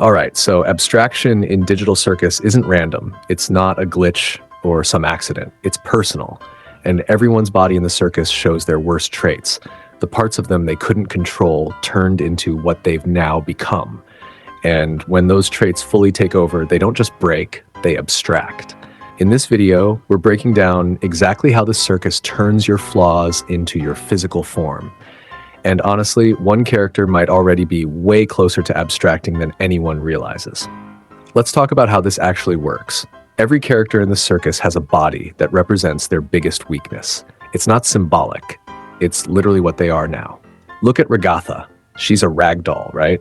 All right, so abstraction in Digital Circus isn't random. It's not a glitch or some accident. It's personal. And everyone's body in the circus shows their worst traits. The parts of them they couldn't control turned into what they've now become. And when those traits fully take over, they don't just break, they abstract. In this video, we're breaking down exactly how the circus turns your flaws into your physical form. And honestly, one character might already be way closer to abstracting than anyone realizes. Let's talk about how this actually works. Every character in the circus has a body that represents their biggest weakness. It's not symbolic. It's literally what they are now. Look at Ragatha. She's a rag doll, right?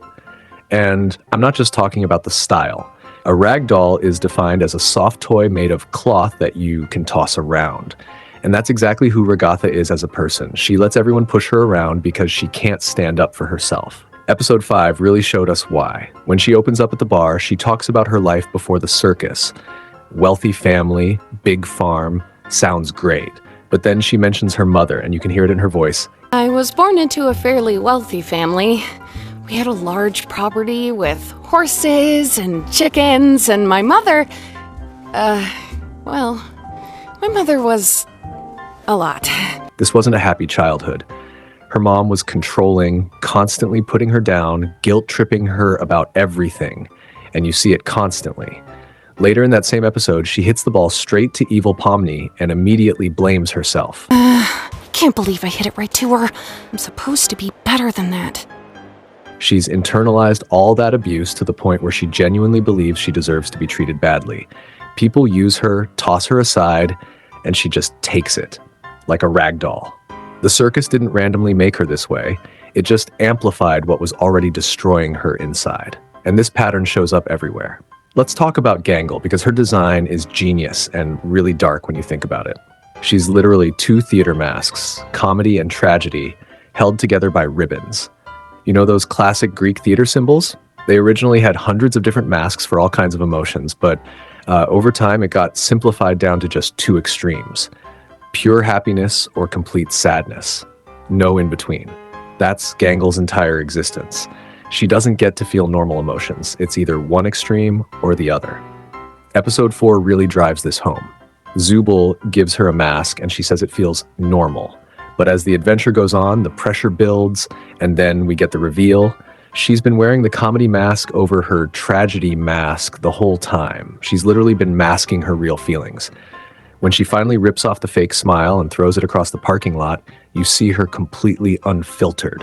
And I'm not just talking about the style. A rag doll is defined as a soft toy made of cloth that you can toss around. And that's exactly who Ragatha is as a person. She lets everyone push her around because she can't stand up for herself. Episode 5 really showed us why. When she opens up at the bar, she talks about her life before the circus. Wealthy family, big farm, sounds great. But then she mentions her mother, and you can hear it in her voice. I was born into a fairly wealthy family. We had a large property with horses and chickens, and my mother... my mother was... a lot. This wasn't a happy childhood. Her mom was controlling, constantly putting her down, guilt-tripping her about everything, and you see it constantly. Later in that same episode, she hits the ball straight to evil Pomni and immediately blames herself. Can't believe I hit it right to her. I'm supposed to be better than that. She's internalized all that abuse to the point where she genuinely believes she deserves to be treated badly. People use her, toss her aside, and she just takes it. Like a rag doll. The circus didn't randomly make her this way. It just amplified what was already destroying her inside. And this pattern shows up everywhere. Let's talk about Gangle, because her design is genius and really dark when you think about it. She's literally two theater masks, comedy and tragedy, held together by ribbons. You know those classic Greek theater symbols? They originally had hundreds of different masks for all kinds of emotions, but over time it got simplified down to just two extremes. Pure happiness or complete sadness. No in between. That's Gangle's entire existence. She doesn't get to feel normal emotions. It's either one extreme or the other. Episode 4 really drives this home. Zubul gives her a mask and she says it feels normal. But as the adventure goes on, the pressure builds and then we get the reveal. She's been wearing the comedy mask over her tragedy mask the whole time. She's literally been masking her real feelings. When she finally rips off the fake smile and throws it across the parking lot, you see her completely unfiltered.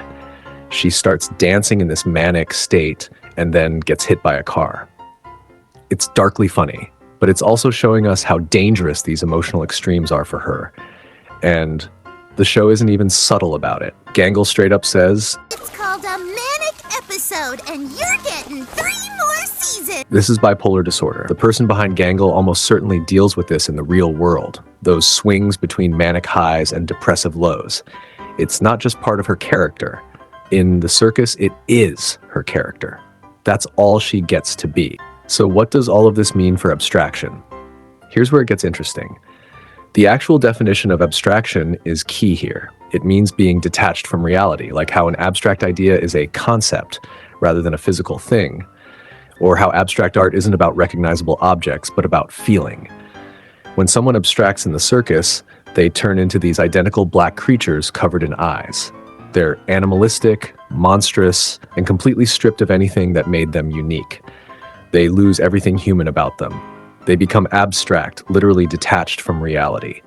She starts dancing in this manic state and then gets hit by a car. It's darkly funny, but it's also showing us how dangerous these emotional extremes are for her. And the show isn't even subtle about it. Gangle straight up says, "It's called a manic episode, and you're getting 3 more seasons." This is bipolar disorder. The person behind Gangle almost certainly deals with this in the real world. Those swings between manic highs and depressive lows. It's not just part of her character. In the circus, it is her character. That's all she gets to be. So what does all of this mean for abstraction? Here's where it gets interesting. The actual definition of abstraction is key here. It means being detached from reality, like how an abstract idea is a concept rather than a physical thing, or how abstract art isn't about recognizable objects, but about feeling. When someone abstracts in the circus, they turn into these identical black creatures covered in eyes. They're animalistic, monstrous, and completely stripped of anything that made them unique. They lose everything human about them. They become abstract, literally detached from reality.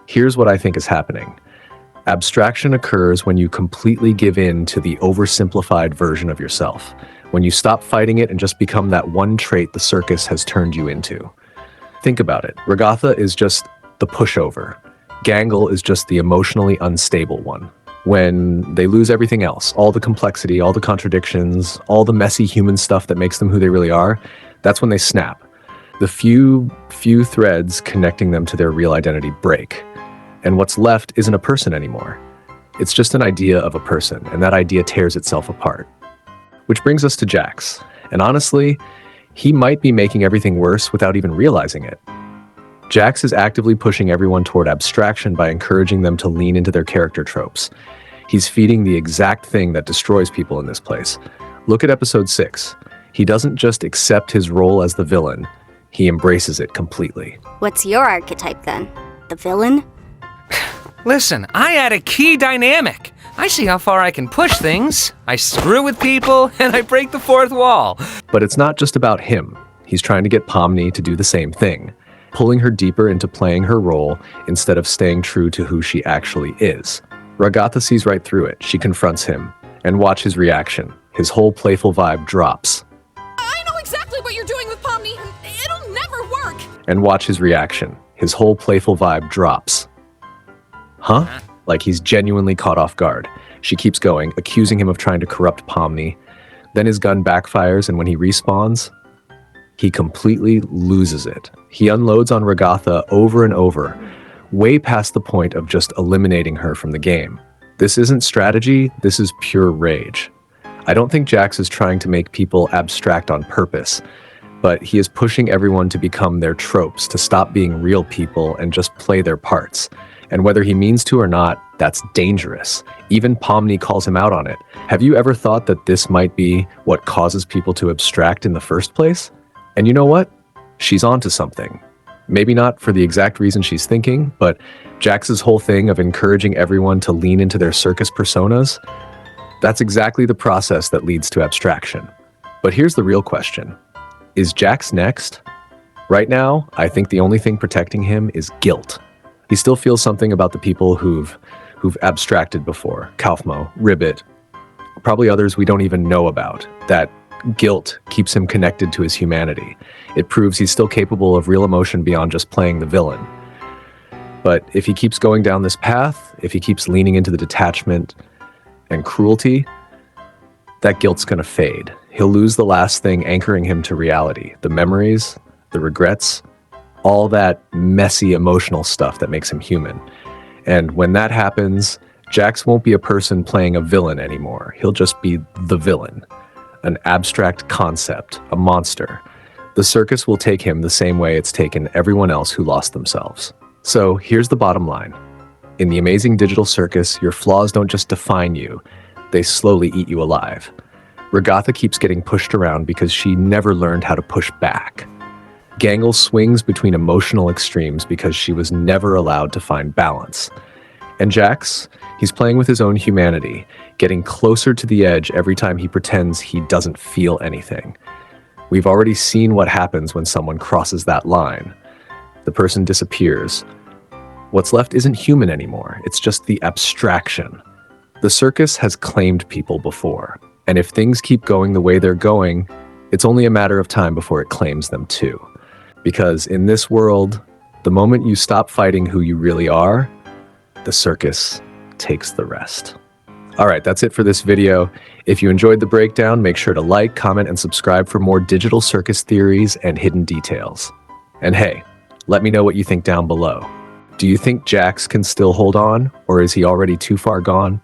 Here's what I think is happening. Abstraction occurs when you completely give in to the oversimplified version of yourself. When you stop fighting it and just become that one trait the circus has turned you into. Think about it. Ragatha is just the pushover. Gangle is just the emotionally unstable one. When they lose everything else, all the complexity, all the contradictions, all the messy human stuff that makes them who they really are, that's when they snap. The few threads connecting them to their real identity break. And what's left isn't a person anymore. It's just an idea of a person, and that idea tears itself apart. Which brings us to Jax. And honestly, he might be making everything worse without even realizing it. Jax is actively pushing everyone toward abstraction by encouraging them to lean into their character tropes. He's feeding the exact thing that destroys people in this place. Look at episode 6. He doesn't just accept his role as the villain, he embraces it completely. What's your archetype then? The villain? Listen, I add a key dynamic. I see how far I can push things. I screw with people, and I break the fourth wall. But it's not just about him. He's trying to get Pomni to do the same thing, pulling her deeper into playing her role instead of staying true to who she actually is. Ragatha sees right through it. She confronts him, and watch his reaction. His whole playful vibe drops. I know exactly what you're doing with Pomni. It'll never work. And watch his reaction. His whole playful vibe drops. Huh? Like he's genuinely caught off guard. She keeps going, accusing him of trying to corrupt Pomni. Then his gun backfires, and when he respawns, he completely loses it. He unloads on Ragatha over and over, way past the point of just eliminating her from the game. This isn't strategy, this is pure rage. I don't think Jax is trying to make people abstract on purpose, but he is pushing everyone to become their tropes, to stop being real people and just play their parts. And whether he means to or not, that's dangerous. Even Pomni calls him out on it. Have you ever thought that this might be what causes people to abstract in the first place? And you know what? She's onto something. Maybe not for the exact reason she's thinking, but Jax's whole thing of encouraging everyone to lean into their circus personas, that's exactly the process that leads to abstraction. But here's the real question. Is Jax next? Right now, I think the only thing protecting him is guilt. He still feels something about the people who've abstracted before. Kaufmo, Ribbit, probably others we don't even know about. That guilt keeps him connected to his humanity. It proves he's still capable of real emotion beyond just playing the villain. But if he keeps going down this path, if he keeps leaning into the detachment and cruelty, that guilt's gonna fade. He'll lose the last thing anchoring him to reality. The memories, the regrets, all that messy emotional stuff that makes him human. And when that happens, Jax won't be a person playing a villain anymore. He'll just be the villain, an abstract concept, a monster. The circus will take him the same way it's taken everyone else who lost themselves. So here's the bottom line. In the amazing Digital Circus, your flaws don't just define you, they slowly eat you alive. Ragatha keeps getting pushed around because she never learned how to push back. Gangle swings between emotional extremes because she was never allowed to find balance. And Jax, he's playing with his own humanity, getting closer to the edge every time he pretends he doesn't feel anything. We've already seen what happens when someone crosses that line. The person disappears. What's left isn't human anymore, it's just the abstraction. The circus has claimed people before, and if things keep going the way they're going, it's only a matter of time before it claims them too. Because in this world, the moment you stop fighting who you really are, the circus takes the rest. All right, that's it for this video. If you enjoyed the breakdown, make sure to like, comment, and subscribe for more Digital Circus theories and hidden details. And hey, let me know what you think down below. Do you think Jax can still hold on, or is he already too far gone?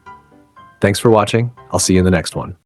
Thanks for watching. I'll see you in the next one.